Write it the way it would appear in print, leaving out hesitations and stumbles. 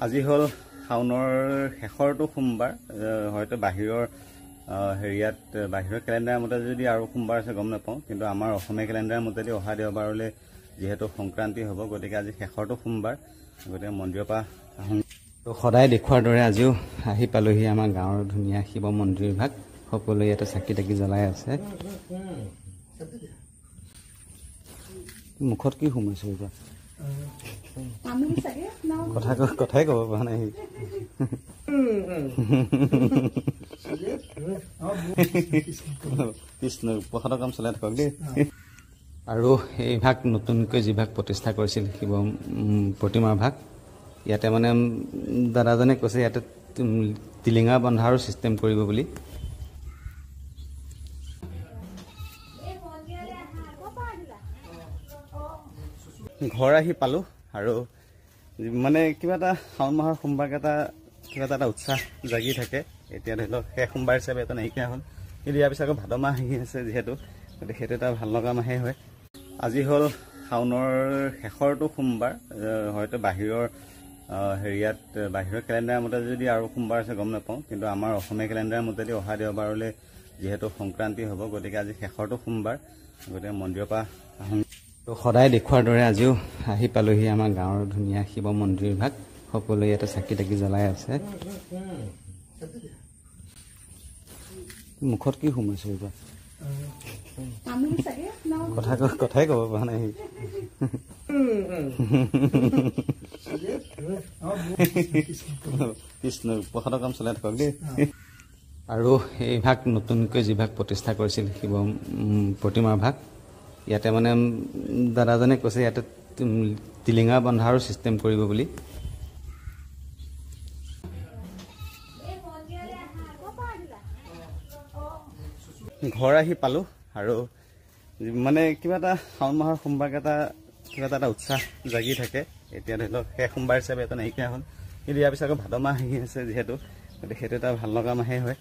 আজি হল শাওনৰ শেষৰটো সোমবাৰ হয়তো বাহিৰৰ হেৰিয়াত বাহিৰৰ কেলেণ্ডাৰ মতে যদি আৰু সোমবাৰ আছে গম নাপাওঁ কিন্তু আমাৰ অসমীয়া কেলেণ্ডাৰ মতেদি অহা দেওবাৰলৈ যেহেতু সংক্ৰান্তি হ'ব গতিকে আজি শেষৰটো সোমবাৰ গতিকে মন্দিৰৰ পৰা তো সদায় দেখুৱাৰ দৰে আজিও আহি পালোহি আমাৰ গাঁৱৰ ধুনীয়া শিৱ মন্দিৰ ভাগ সকলোৱে ইয়াতে চাকি তাকি জ্বলাই আছে মুখত কি সোমাইছো এতিয়া কথাই ক'ব পৰা নাই কৃষ্ণ প্ৰসাদৰ কাম চলাই থাকক দেই আৰু এই ভাগ নতুনকৈ যি ভাগ প্ৰতিষ্ঠা কৰিছিল শিৱ প্ৰতিমাৰ ভাগ ইয়াতে মানে দাদাজনে কৈছে ইয়াতে টিলিঙা বন্ধাৰো চিষ্টেম কৰিব বুলি ঘৰ আহি পালোঁ আৰু মানে কিবা এটা শাওণ মাহৰ সোমবাৰকেইটা কিবা এটা উৎসাহ জাগি থাকে এতিয়া ধৰি লওক শেষ সোমবাৰ হিচাপে এটা নাইকিয়া হ'ল কিন্তু ইয়াৰ পিছত আকৌ ভাদ মাহ আহি আছে যিহেতু গতিকে সেইটো এটা ভাল লগা মাহে হয় আজি হ'ল শাওনৰ শেষৰটো সোমবাৰ হয়তো বাহিৰৰ হেৰিয়াত বাহিৰৰ কেলেণ্ডাৰ মতে যদি আৰু সোমবাৰ আছে গম নাপাওঁ কিন্তু আমাৰ অসমীয়া কেলেণ্ডাৰ মতেদি অহা দেওবাৰলৈ যিহেতু সংক্ৰান্তি হ'ব গতিকে আজি শেষৰটো সোমবাৰ গতিকে মন্দিৰৰ পৰা তো সদায় দেখুৱাৰ দৰে আজিও আহি পালোহি আমাৰ গাঁৱৰ ধুনীয়া শিৱ মন্দিৰ ভাগ সকলোৱে ইয়াতে চাকি তাকি জ্বলাই আছে মুখত কি সোমাইছো এতিয়া কথাই ক'ব পৰা নাই কৃষ্ণ প্ৰসাদৰ কাম চলাই থাকক দেই আৰু এই ভাগ নতুনকৈ যি ভাগ প্ৰতিষ্ঠা কৰিছিল শিৱ প্ৰতিমাৰ ভাগ ইয়াতে মানে দাদাজনে কৈছে ইয়াতে টিলিঙা বন্ধাৰো চিষ্টেম কৰিব বুলি ঘৰ আহি পালোঁ আৰু মানে কিবা এটা শাওণ মাহৰ সোমবাৰকেইটা কিবা এটা উৎসাহ জাগি থাকে এতিয়া ধৰি লওক শেষ সোমবাৰ হিচাপে এটা নাইকিয়া হ'ল কিন্তু ইয়াৰ পিছত আকৌ ভাদ মাহ আহি আছে যিহেতু গতিকে সেইটো এটা ভাল লগা মাহে হয়